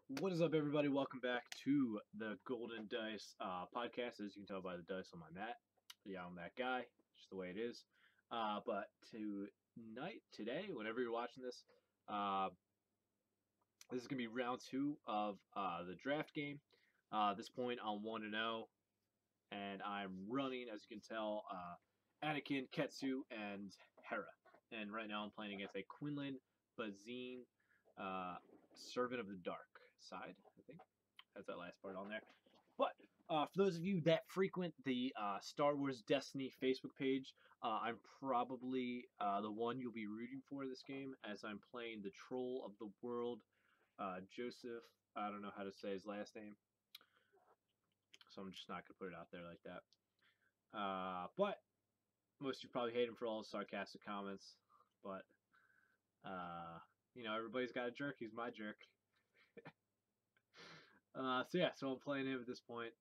What is up, everybody? Welcome back to the Golden Dice podcast. As you can tell by the dice on my mat, yeah, I'm that guy. Just the way it is. But today, whenever you're watching this, this is gonna be round two of the draft game. At this point, I'm 1-0, and I'm running, as you can tell, Anakin, Ketsu, and Hera. And right now, I'm playing against a Quinlan Bazine. Servant of the Dark side, I think. Has that last part on there. But for those of you that frequent the Star Wars Destiny Facebook page, I'm probably the one you'll be rooting for this game, as I'm playing the Troll of the World, Joseph. I don't know how to say his last name, so I'm just not going to put it out there like that. But most of you probably hate him for all his sarcastic comments. But, everybody's got a jerk. He's my jerk. So I'm playing him at this point.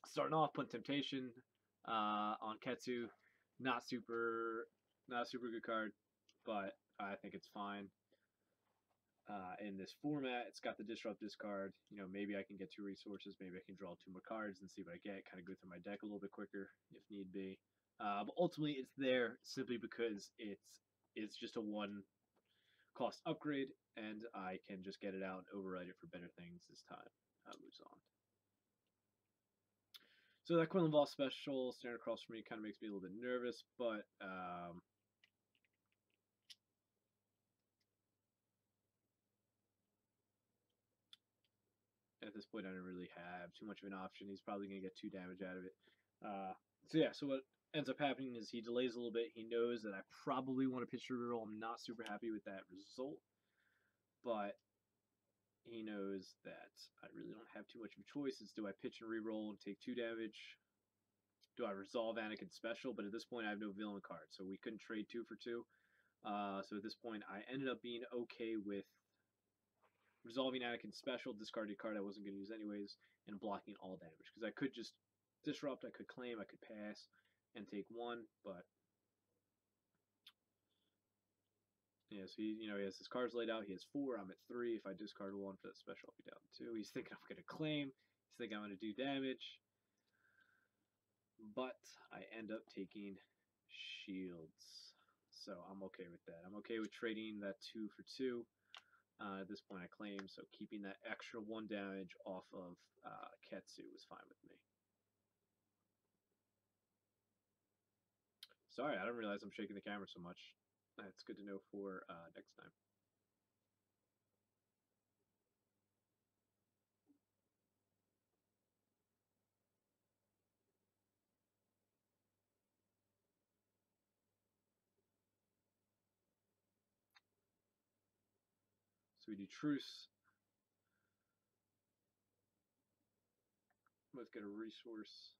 Starting off, putting Temptation on Ketsu. Not a super good card, but I think it's fine. In this format, it's got the Disrupt discard. Maybe I can get 2 resources. Maybe I can draw 2 more cards and see what I get. Kind of go through my deck a little bit quicker if need be. But ultimately, it's there simply because it's just a 1 cost upgrade, and I can just get it out and override it for better things this time. Moves on. So that Quinlan Vos special standing across from me kind of makes me a little bit nervous, but at this point I don't really have too much of an option. He's probably going to get 2 damage out of it. So what ends up happening is he delays a little bit. He knows that I probably want to pitch a reroll. I'm not super happy with that result, but he knows that I really don't have too much of a choice. It's, do I pitch and reroll and take 2 damage? Do I resolve Anakin special? But at this point, I have no villain card, so we couldn't trade 2 for 2. So at this point, I ended up being okay with resolving Anakin special, discarding a card I wasn't going to use anyways, and blocking all damage. Because I could just disrupt, I could claim, I could pass, and take 1, but yeah, so he has his cards laid out. He has 4. I'm at 3. If I discard 1 for that special, I'll be down 2. He's thinking I'm going to claim. He's thinking I'm going to do damage. But I end up taking shields. So I'm okay with that. I'm okay with trading that 2 for 2. At this point, I claim, so keeping that extra 1 damage off of Ketsu was fine with me. Sorry, I didn't realize I'm shaking the camera so much. That's good to know for next time. So we do truce. Let's get a resource.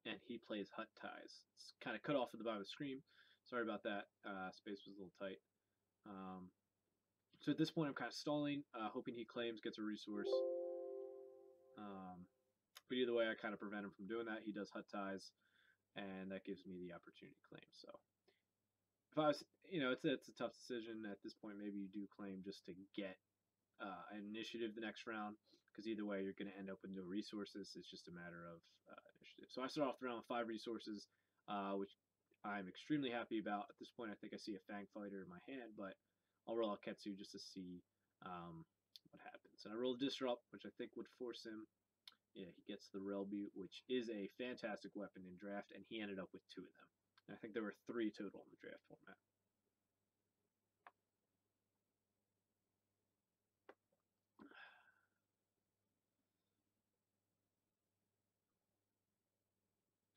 And he plays Hut Ties. It's kind of cut off at the bottom of the screen. Sorry about that. Space was a little tight. So at this point, I'm kind of stalling, hoping he claims, gets a resource. But either way, I kind of prevent him from doing that. He does Hut Ties, and that gives me the opportunity to claim. So if I was, it's a tough decision at this point. Maybe you do claim just to get an initiative the next round, because either way, you're going to end up with no resources. It's just a matter of initiative. So I start off the round with 5 resources, which I'm extremely happy about. At this point, I think I see a Fang Fighter in my hand, but I'll roll out Ketsu just to see what happens. And I roll a Disrupt, which I think would force him. Yeah, he gets the Relbu, which is a fantastic weapon in draft, and he ended up with 2 of them. And I think there were 3 total in the draft format.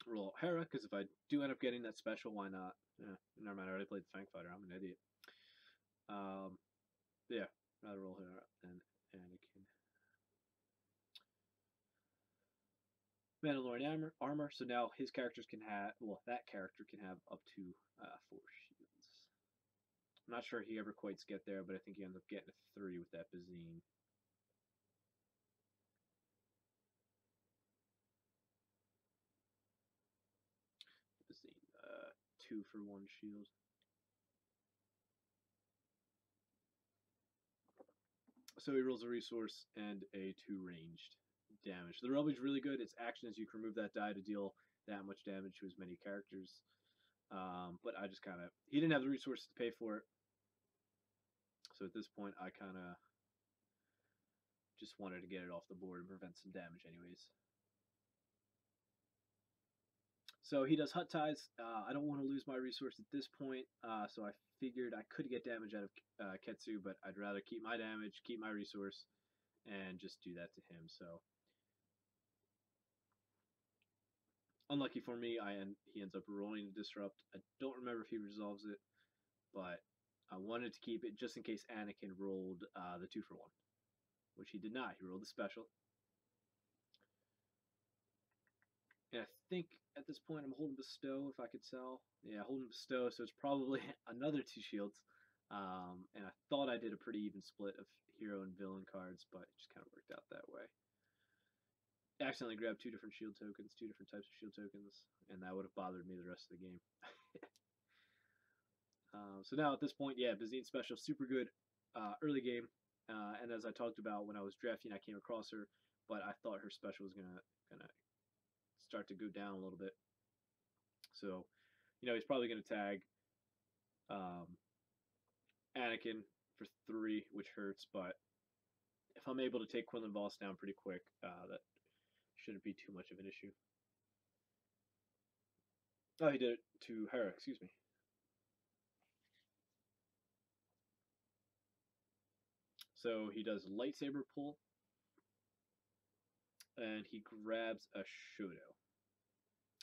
Roll Hera, because if I do end up getting that special, why not? Yeah, never mind, I already played the Fang Fighter. I'm an idiot. Yeah, rather roll Hera than Anakin. Mandalorian armor, so now his characters can have, that character can have up to 4 shields. I'm not sure he ever quite get there, but I think he ends up getting a 3 with that Bazine. Bazine, 2 for 1 shield. So he rolls a resource and a 2 ranged damage. The Relby's really good. Its action is you can remove that die to deal that much damage to as many characters. But I just kind of... He didn't have the resources to pay for it. So at this point, I kind of just wanted to get it off the board and prevent some damage anyways. So he does Hut Ties. I don't want to lose my resource at this point, so I figured I could get damage out of Ketsu, but I'd rather keep my damage, keep my resource, and just do that to him. So unlucky for me, he ends up rolling a Disrupt. I don't remember if he resolves it, but I wanted to keep it just in case Anakin rolled the 2-for-1, which he did not. He rolled the special. And I think at this point I'm holding Bestow, if I could tell. Yeah, holding Bestow, so it's probably another 2 shields. And I thought I did a pretty even split of hero and villain cards, but it just kind of worked out that way. I accidentally grabbed 2 different shield tokens, 2 different types of shield tokens, and that would have bothered me the rest of the game. So now at this point, yeah, Bazine special, super good early game. And as I talked about when I was drafting, I came across her, but I thought her special was gonna start to go down a little bit. So, you know, he's probably gonna tag Anakin for 3, which hurts, but if I'm able to take Quinlan Vos down pretty quick, that shouldn't be too much of an issue. Oh, he did it to Hera, excuse me. So he does lightsaber pull, and he grabs a Shoto,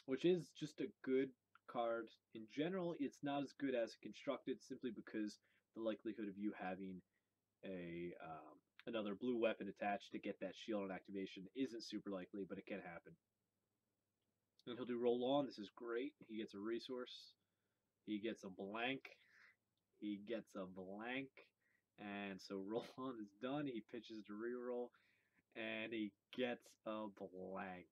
which is just a good card. In general, it's not as good as constructed simply because the likelihood of you having a another blue weapon attached to get that shield on activation isn't super likely, but it can happen. And he'll do roll on. This is great. He gets a resource. He gets a blank. He gets a blank. And so roll on is done. He pitches to reroll. And he gets a blank.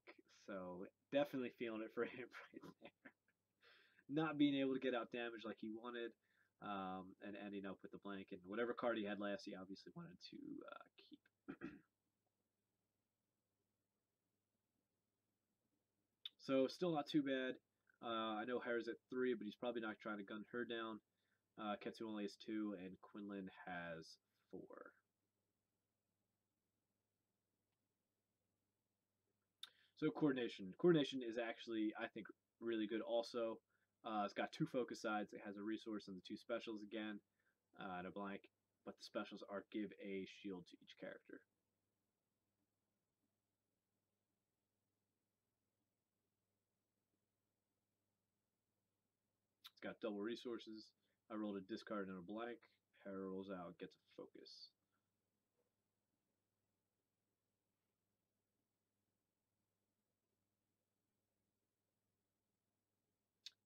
So definitely feeling it for him right there. Not being able to get out damage like he wanted. And ending up with the blank. And whatever card he had last, he obviously wanted to keep. So still not too bad. I know Hera's at 3, but he's probably not trying to gun her down. Ketsu only has 2, and Quinlan has 4. So coordination. Coordination is actually, I think, really good also. It's got 2 focus sides. It has a resource and the 2 specials again, and a blank. But the specials are give a shield to each character. It's got double resources. I rolled a discard and a blank. Hera rolls out, gets a focus.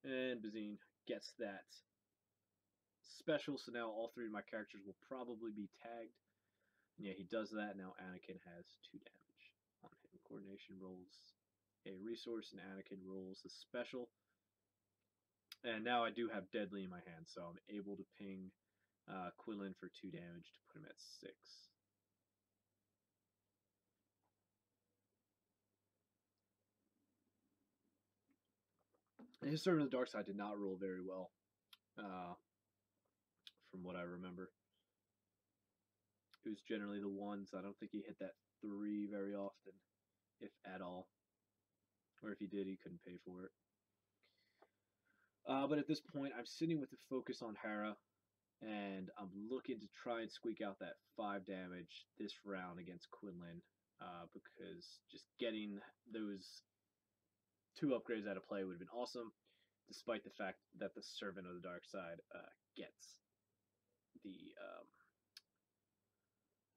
And Bazine gets that special, so now all 3 of my characters will probably be tagged. And yeah, he does that. Now Anakin has 2 damage on him. Coordination rolls a resource, and Anakin rolls the special. And now I do have Deadly in my hand, so I'm able to ping Quinlan for 2 damage to put him at 6. And his Servant of the Dark Side did not roll very well, from what I remember. It was generally the 1s. I don't think he hit that 3 very often, if at all. Or if he did, he couldn't pay for it. But at this point, I'm sitting with the focus on Hera, and I'm looking to try and squeak out that 5 damage this round against Quinlan, because just getting those 2 upgrades out of play would have been awesome, despite the fact that the Servant of the Dark Side gets the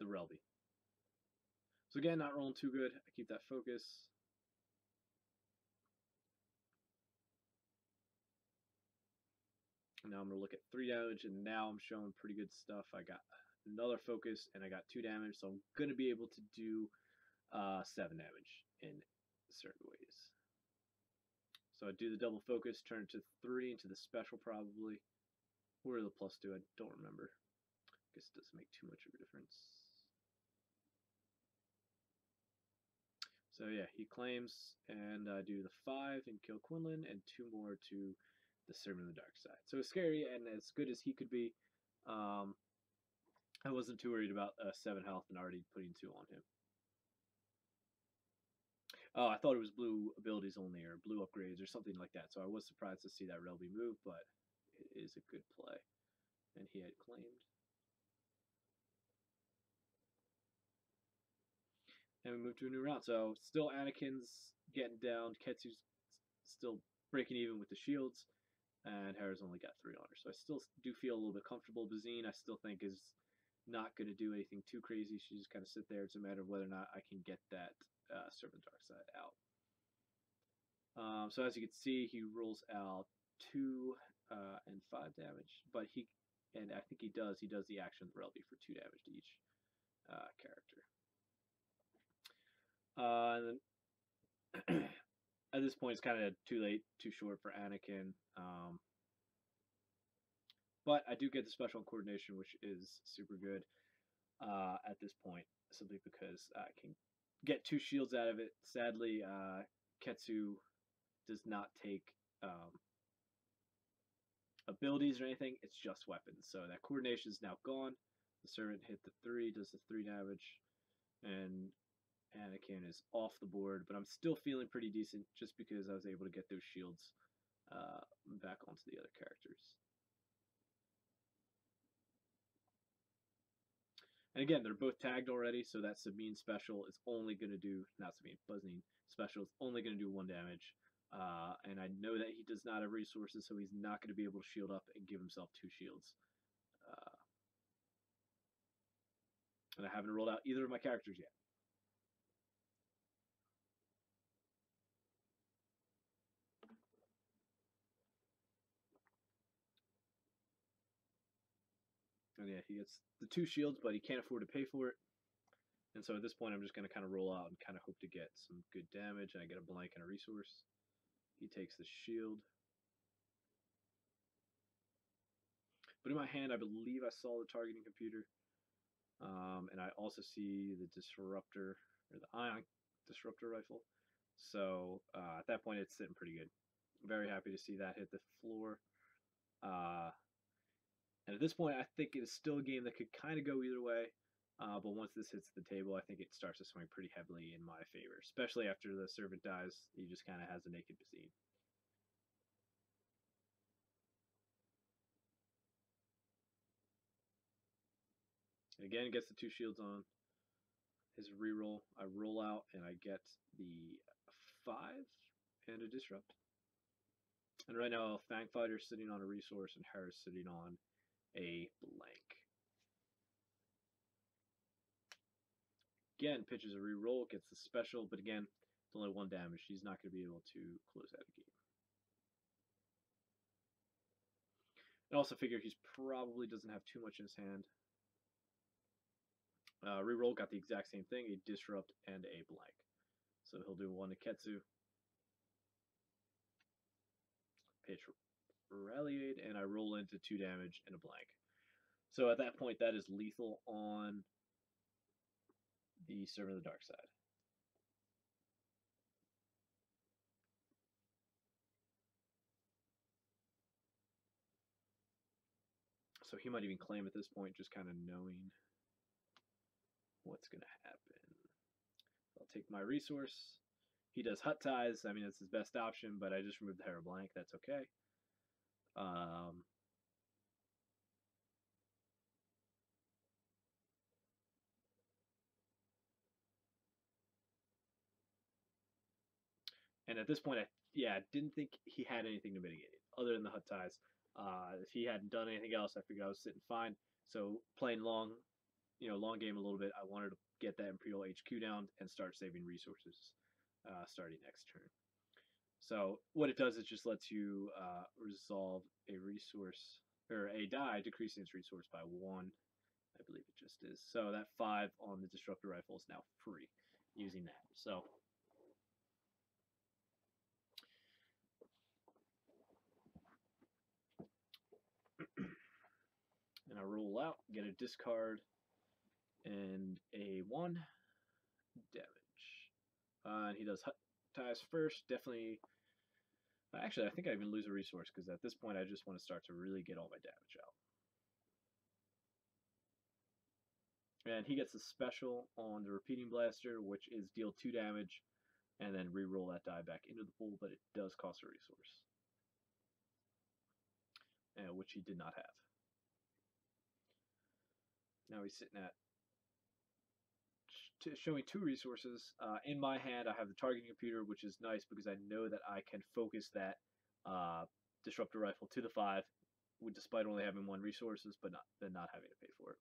Relby. So again, not rolling too good. I keep that focus. Now I'm going to look at 3 damage, and now I'm showing pretty good stuff. I got another focus, and I got 2 damage, so I'm going to be able to do 7 damage in certain ways. So I do the double focus, turn it to 3 into the special probably. Or the +2, I don't remember. I guess it doesn't make too much of a difference. So yeah, he claims, and I do the 5 and kill Quinlan, and 2 more to the Servant of the Dark Side. So it's scary, and as good as he could be, I wasn't too worried about 7 health and already putting 2 on him. Oh, I thought it was blue abilities only, or blue upgrades, or something like that. So I was surprised to see that Relby move, but it is a good play. And he had claimed. And we move to a new round. So still Anakin's getting down. Ketsu's still breaking even with the shields. And Hera's only got 3 on her. So I still do feel a little bit comfortable. Bazine, I still think, is not going to do anything too crazy. She just kind of sit there. It's a matter of whether or not I can get that Servant Dark Side out. So as you can see, he rolls out 2 and 5 damage, but and I think he does the action Relby for 2 damage to each character. And then at this point, it's kind of too late, too short for Anakin. But I do get the special coordination, which is super good at this point, simply because I can get 2 shields out of it. Sadly, Ketsu does not take abilities or anything. It's just weapons. So that coordination is now gone. The Servant hit the 3, does the 3 damage, and Anakin is off the board. But I'm still feeling pretty decent just because I was able to get those shields back onto the other characters. And again, they're both tagged already, so that Sabine special is only going to do, not Sabine, Buzzine special is only going to do 1 damage. And I know that he does not have resources, so he's not going to be able to shield up and give himself 2 shields. And I haven't rolled out either of my characters yet. And yeah, he gets the 2 shields, but he can't afford to pay for it. And so at this point, I'm just going to kind of roll out and kind of hope to get some good damage. And I get a blank and a resource. He takes the shield. But in my hand, I believe I saw the targeting computer. And I also see the disruptor, or the ion disruptor rifle. So at that point, it's sitting pretty good. I'm very happy to see that hit the floor. And at this point, I think it is still a game that could kind of go either way. But once this hits the table, I think it starts to swing pretty heavily in my favor, especially after the Servant dies. He just kind of has a naked Bazine. Again, gets the 2 shields on. His reroll, I roll out and I get the 5 and a disrupt. And right now, Fangfighter's sitting on a resource and Hera's sitting on a blank. Again, pitches a reroll, gets the special, but again, it's only 1 damage. He's not going to be able to close out a game. I also figure he probably doesn't have too much in his hand. Reroll got the exact same thing, a disrupt and a blank. So he'll do 1 to Ketsu. Pitch Ralliate, and I roll into 2 damage and a blank. So at that point, that is lethal on the Servant of the Dark Side. So he might even claim at this point, just kind of knowing what's going to happen. I'll take my resource. He does Hut Ties. I mean, it's his best option, but I just removed the Hera blank. That's okay. And at this point, I didn't think he had anything to mitigate it other than the Hut Ties. If he hadn't done anything else, I figured I was sitting fine. So playing long game a little bit, I wanted to get that Imperial HQ down and start saving resources starting next turn. So what it does is just lets you resolve a resource or a die decreasing its resource by 1. I believe it just is. So that 5 on the Disruptor Rifle is now free using that. So and I roll out, get a discard, and a 1 damage. And he does ties first. Definitely. Actually, I think I even lose a resource because at this point I just want to start to really get all my damage out. And he gets a special on the Repeating Blaster, which is deal 2 damage, and then re-roll that die back into the pool, but it does cost a resource, which he did not have. Now he's sitting at showing 2 resources. In my hand, I have the targeting computer, which is nice because I know that I can focus that disruptor rifle to the 5, despite only having 1 resources, but not having to pay for it.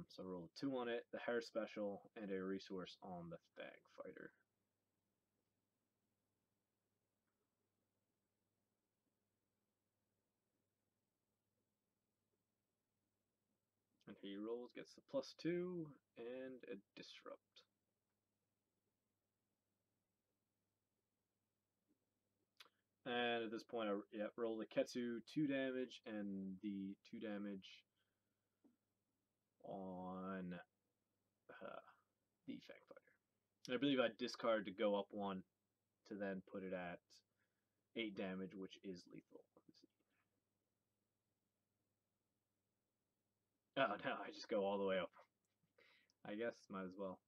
So I roll a 2 on it, the Hera special, and a resource on the Fang Fighter. And he rolls, gets the +2, and a disrupt. And at this point, I roll the Ketsu 2 damage and the 2 damage on the Fang Fighter. And I believe I discard to go up 1 to then put it at 8 damage, which is lethal. Oh no, I just go all the way up. I guess might as well.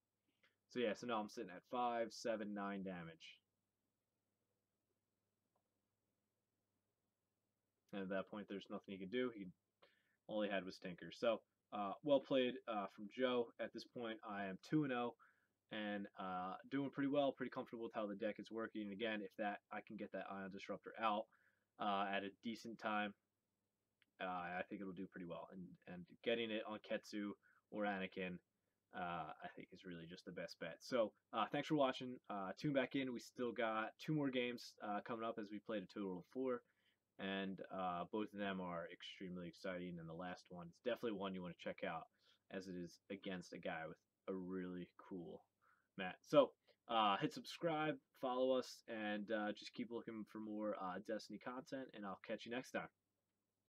So yeah, so now I'm sitting at 5, 7, 9 damage. And at that point, there's nothing he could do. All he had was Tinker. So well played from Joe. At this point, I am 2-0 and doing pretty well, pretty comfortable with how the deck is working. And again, if I can get that Ion Disruptor out at a decent time, I think it'll do pretty well. And getting it on Ketsu or Anakin, I think is really just the best bet. So thanks for watching. Tune back in. We still got 2 more games coming up as we played a total of 4. And both of them are extremely exciting. And the last one is definitely one you want to check out, as it is against a guy with a really cool mat. So hit subscribe, follow us, and just keep looking for more Destiny content, and I'll catch you next time.